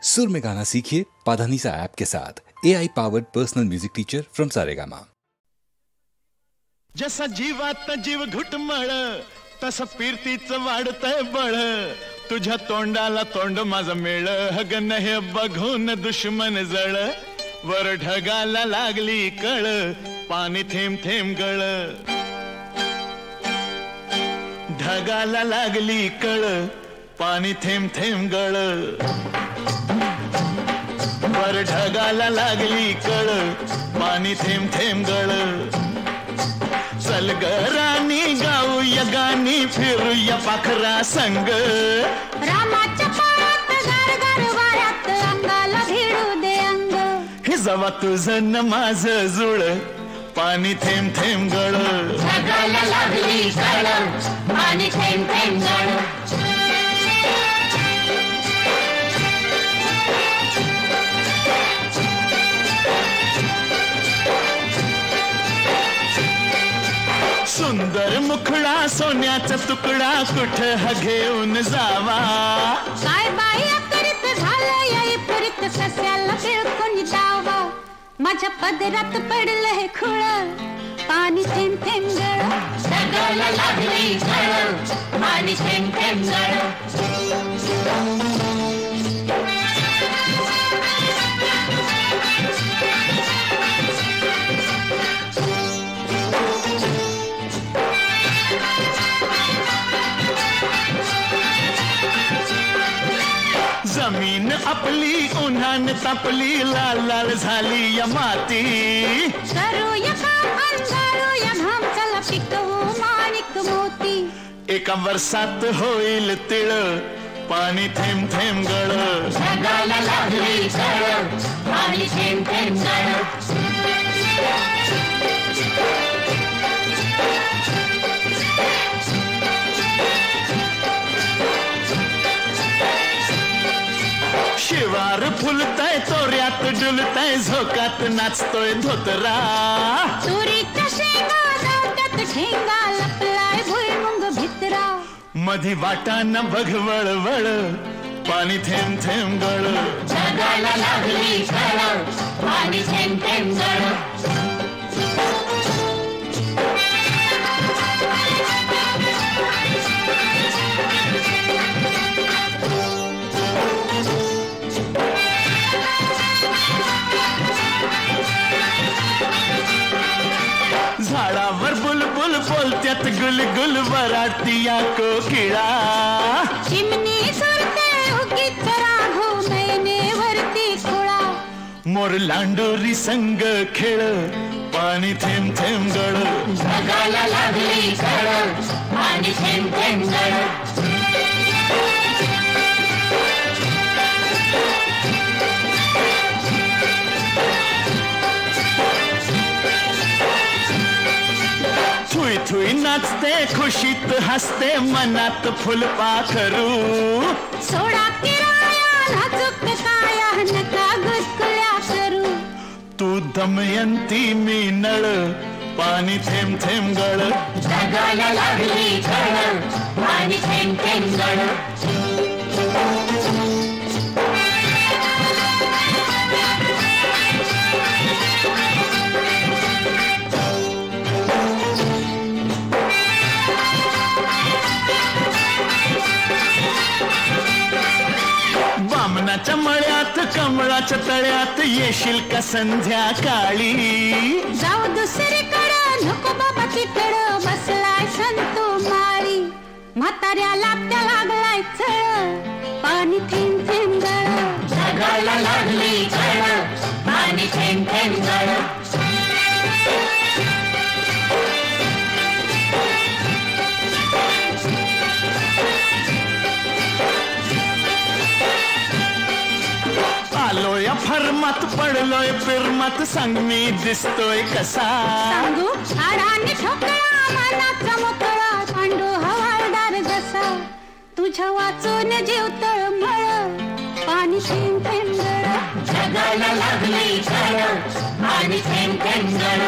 सुर में गाना सीखिए पाधानीसा ऐप के साथ। AI powered personal music teacher from Saregama. जसा जीवात जीव घुटमळ तसं फिरतीच वाढतंय बळ, तुझ्या तोंडाला तोंड माझं मेळ, हगन हे बघून दुश्मन जळ, वर ढगाला लागली कळ, पाणी थेंब थेंब गळ, ढगाला लागली कळ, पाणी थेंब थेंब गळ, वर ढगाला लागली कळ, पाणी थेंब थेंब गळ, चल ग राणी गाऊया गाणी, फिरूया पाखरा संग, रामाच्या पायात गार गार वाऱ्यात अंगाला भिडू दे अंग, हे जवा तुझं न माझं जुळ, पाणी थेंब थेंब गळ, ढगाला लागली कळ, पाणी थेंब थेंब गळ, सुंदर मुखडा सोन्याचा तुकडा, कुठं हा घेऊन जावा, काय बाई अकरीत झालं या इफरीत, सस्याला बिळकून जावा, माझ्या पदरात पडलं हे खुळ, पाणी थेंब थेंब गळ, ढगाला लागली कळ, पाणी थेंब थेंब गळ, जमीन आपली उन्हान तापली, लाल लाल झाली या माती, करूया काम अंधारूया घाम, चला पिकवू माणिक मोती, एका वर्षात होईल तिळ, पाणी थेंब थेंब गळ, ढगाला लागली कळ, पाणी थेंब थेंब गळ, शिवार फुलतय तोऱ्यात डुलतय, झोकात नाचतोय धोतरा, तुरीच्या शेंगा जात्यात ठेंगा, लपलाय भुईमुंग भितरा, मधी वाटाना बघ वळवळ, पाणी थेंब थेंब गळ, ढगाला लागली कळ, पाणी थेंब थेंब गळ, झाडावर बुलबुल बोलत्यात गुलगुल, वराडती या कोकिळा, चिमणी सुरते उगीच राघो, मैनेवरती खुळा, मोर लांडोरी संग खेळ, पाणी थेंब थेंब गळ, ढगाला लागली कळ, पाणी थेंब थेंब गळ, थुई थुई नाचते खुशीत हसते, मनात फुलपाखरू, सोडा किराया नाजूक काया, नका गुसकुल्या करू, तू दमयंती मी नळ, पाणी थेंब थेंब गळ, ढगाला लागली कळ, पाणी थेंब थेंब गळ, बामणाच्या मळ्यात कमळाच्या तळ्यात, येशील का संध्याकाळी, जाऊ दुसरीकडं नको बाबा तिकडं, बसलाय संतो माळी, म्हाताऱ्याला त्या लागलाय चळ, पाणी थेंब थेंब गळ, ढगाला लागली कळ, पाणी थेंब थेंब गळ, आलोय फर्मात पडलोय फिरमात, सांग मी दिसतोय कसा, सांगू हाडाने ठोकळा, मनाचा मोकळा, पांडू हवालदार जसा, तुझ्या वाचून जीव तळमळ, पाणी थेंब थेंब गळ, ढगाला लागली कळ, पाणी थेंब थेंब गळ,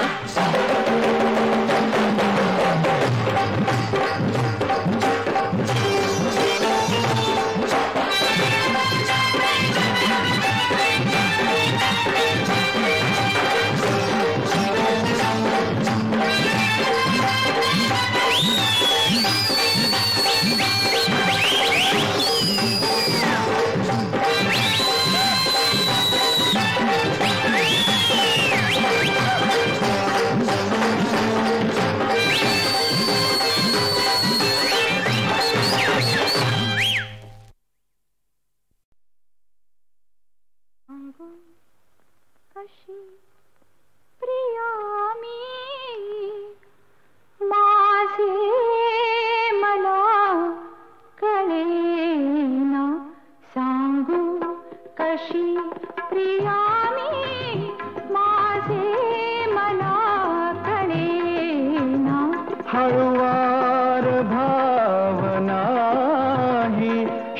कशी प्रिया मी माझे मला कळेना सांगू कशी प्रिया मी माझे मला कळेना हळुवार भावना ही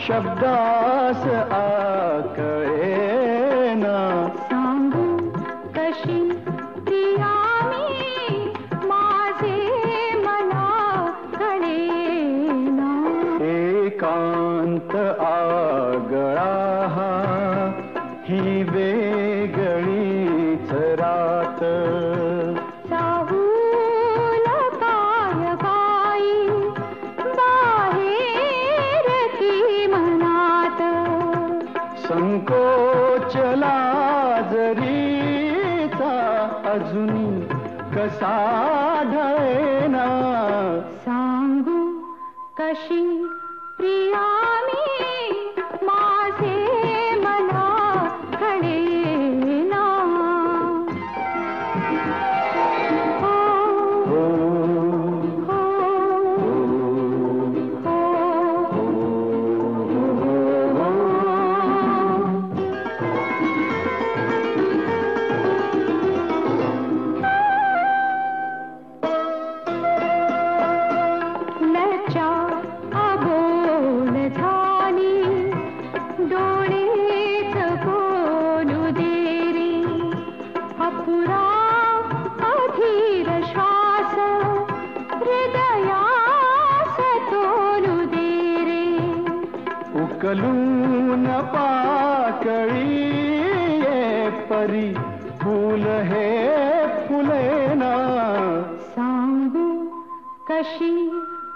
शब्दास आकळेना सांगू कशी प्रिया मी माझे मला कळेना एकांत आगळा ही वेगळीच रात चाहूल काय बाई बाहेर की मनात संकोचला जरीचा अजून कसा ढळेना सांगू कशी प्रिया मी माझे मला कळेना हो, हो, हो, हो, लज्जा अबोल झाली डोळेच बोलू दे रे अपुरा अधीर श्वास हृदयास तोलू दे रे उकलून पाकळी ये परी फूल हे फुलेना सांगू कशी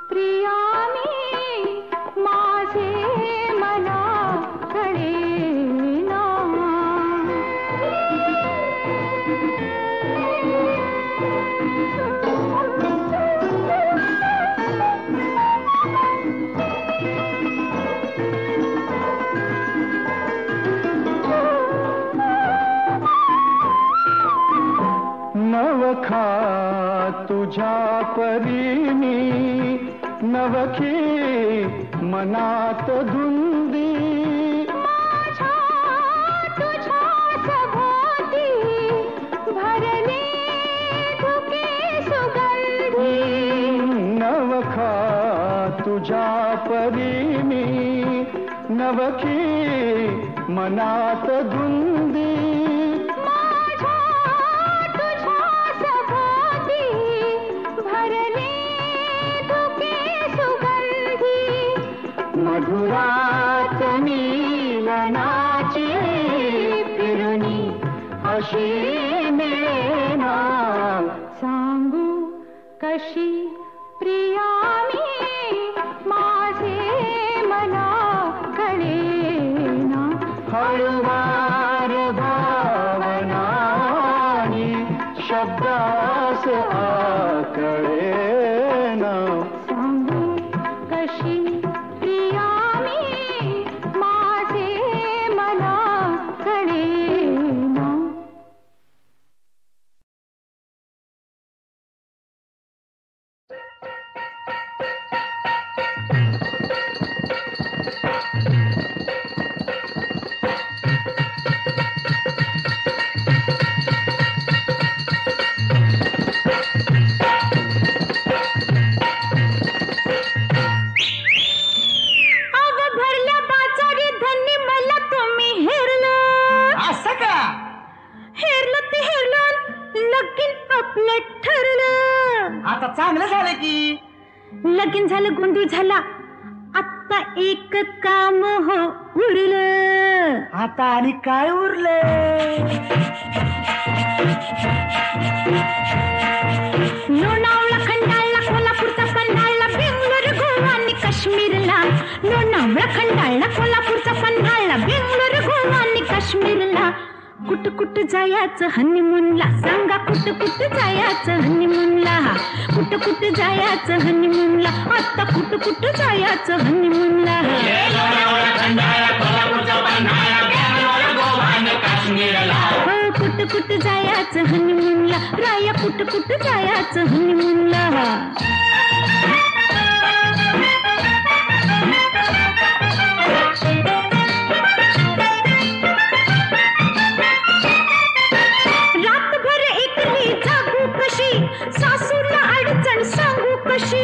प्रिया मी माझे मला कळेना नवखा तुझ्या परीनी नवखी मनात धुंदी माझ्या तुझ्या सभोवती भरले धुके सुगंधी नवखा तुझ्या परीनी नवखी मनात धुंदी माझ्या तुझ्या सभोवती भरले धुके सुगंधी मधुरात नीलनाची फिरुनी अशी मिळेना सांगू कशी प्रिया मी माझे मला कळेना हळुवार भावनानी शब्दास आकळेना सांगू कशी प्रिया मी माझे मला कळेना चांगलं झालं की लगीन झालं गोंधळ झाला आता एक काम हो उरलं आता आणि काय उरलं लोणावळा खंडाळला कोल्हापूरचा पन्हाळला बेंगलोर गोवा आणि काश्मीरला लोणावळा खंडाळला कोल्हापूरचा पन्हाळला बेंगलोर गोवा आणि काश्मीरला कुठ कुठ जायचं हनीमूनला सांगा कुठ कुठ जायचं हनीमूनला कुठ कुठ जायचं हनीमूनला आता कुठ कुठ जायचं हनीमूनला कुठ जायाचं हनीमूनला राया कुठ जायाचं हनीमूनला रातभर एकली जागू कशी सासूला अडचण सांगू कशी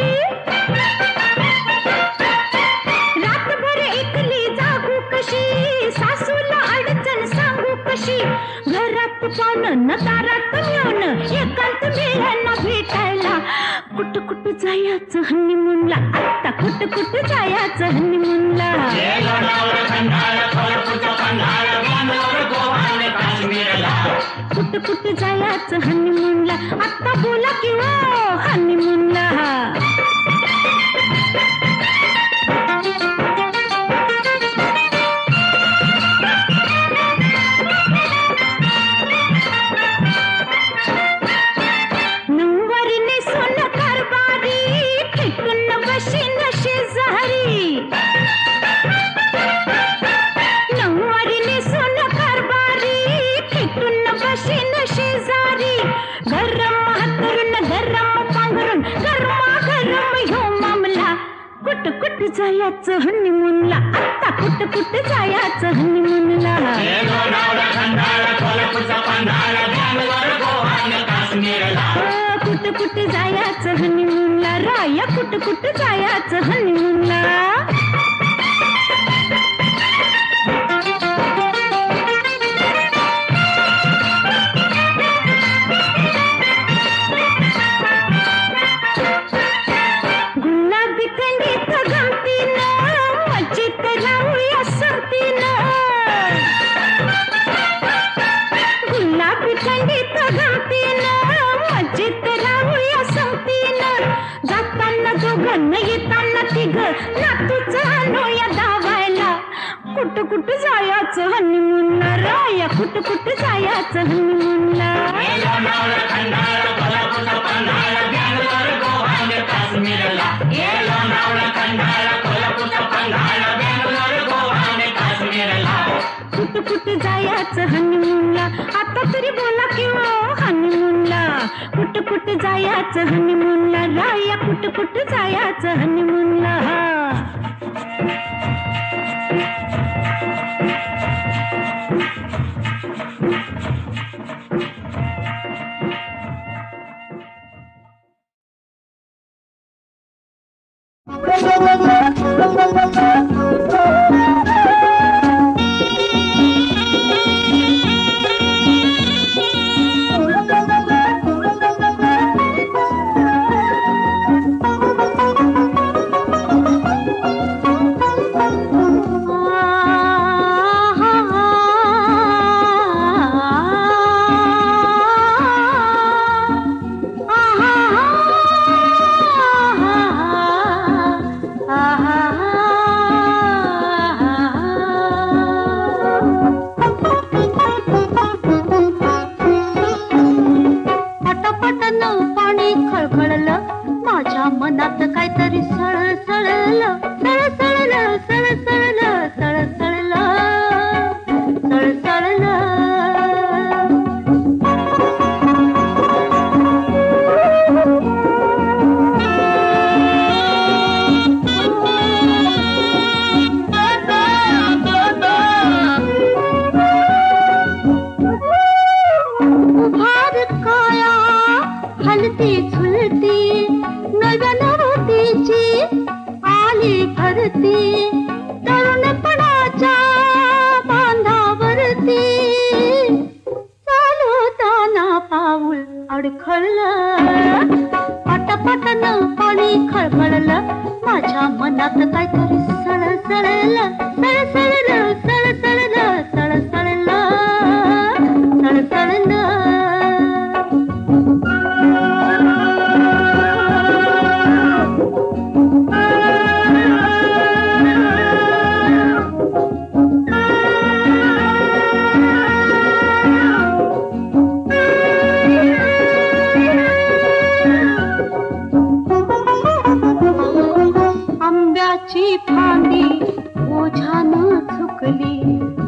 रातभर एकली जागू कशी सासूला अडचण सांगू कशी घरात पाहुणं न दारात मिळवणं एकांत मिळायला भेटायला कुठ जायचं हनीमूनला आता कुठ जायचं हनीमूनला कुठ जायचं हनीमूनला आता बोला की हो हनीमूनला कुठ जायचं हनीमूनला आता कुठ जायचं हनीमूनला कुठ जायचं हनीमूनला राया कुठ जायचं हनीमूनला येताना तिघ नातूच आणूया दावायला कुठ जायचं हनीमूनला राया कुठ जायचं हनीमूनला कुठ जायचं हनीमूनला आता तरी बोला की हो हनीमूनला कुठ जायचं हनीमूनला राया कुठ जायचं हनीमूनला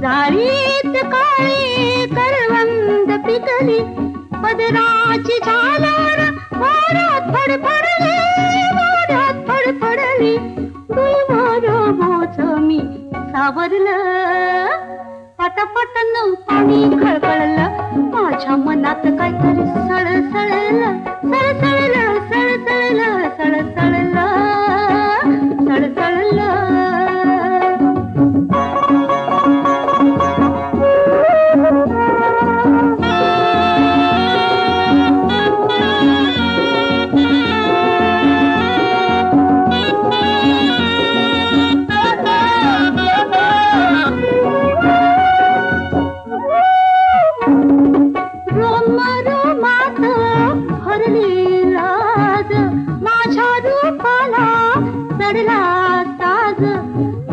जाळीत काळी करवंद पिकली पदराची झालर वाऱ्यात फडफडली वाऱ्यात फडफडली गुलमोहर मोच मी सावरलं पटापटन पाणी खळखळलं माझ्या मनात काहीतरी सळसळलं सळसळलं सळसळलं सळसळलं सळसळलं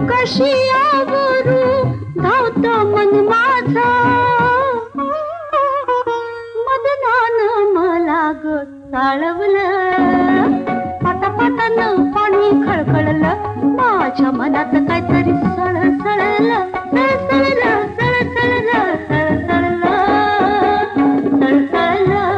कशी आवरू धावत मन माझं मदनान मला ग चाळवलं पटापटानं पाणी खळखळलं माझ्या मनात काहीतरी सळसळलं सळसळलं सळसळलं सळसळलं सळसळलं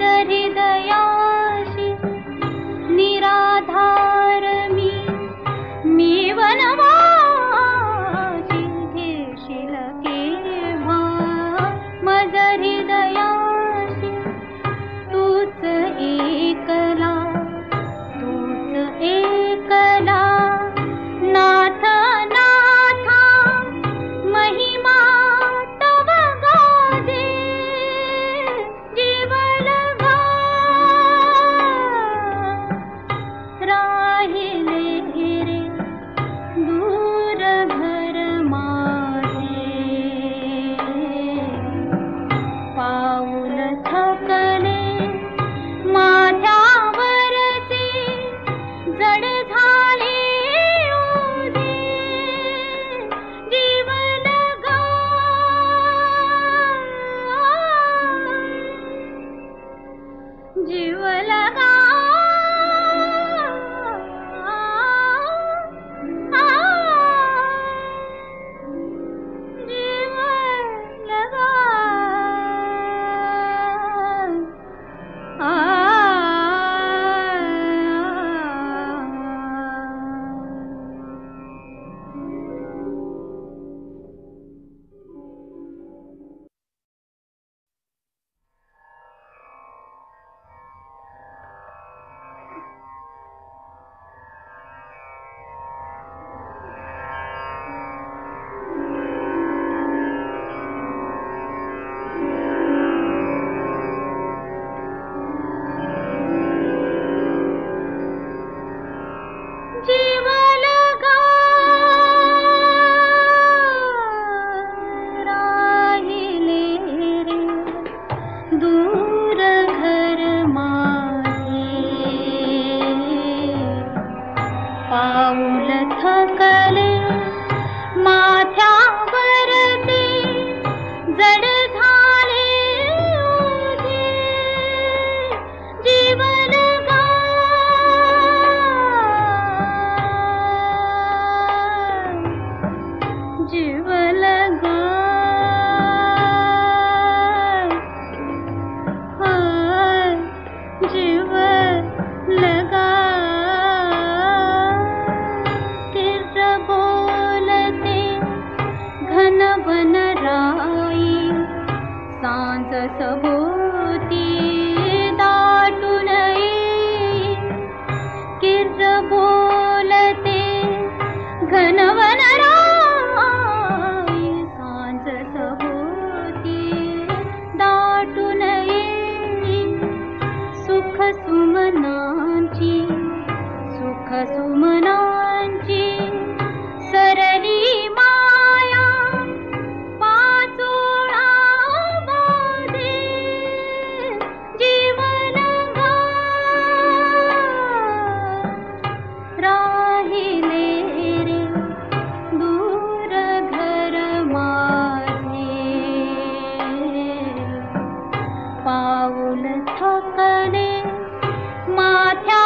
हृदयाशी निराधार मी वनवासी घेशील केव्हा मज हृदयाशी तूच एकला नाथ नाथा महिमा तव गाजे जीवलगा राहिले रे दूर घर माझे पाऊल थकले माझ्यावरचे जड झाले ओझे जीवलगा जीवलगा पाऊल थकले माथ्या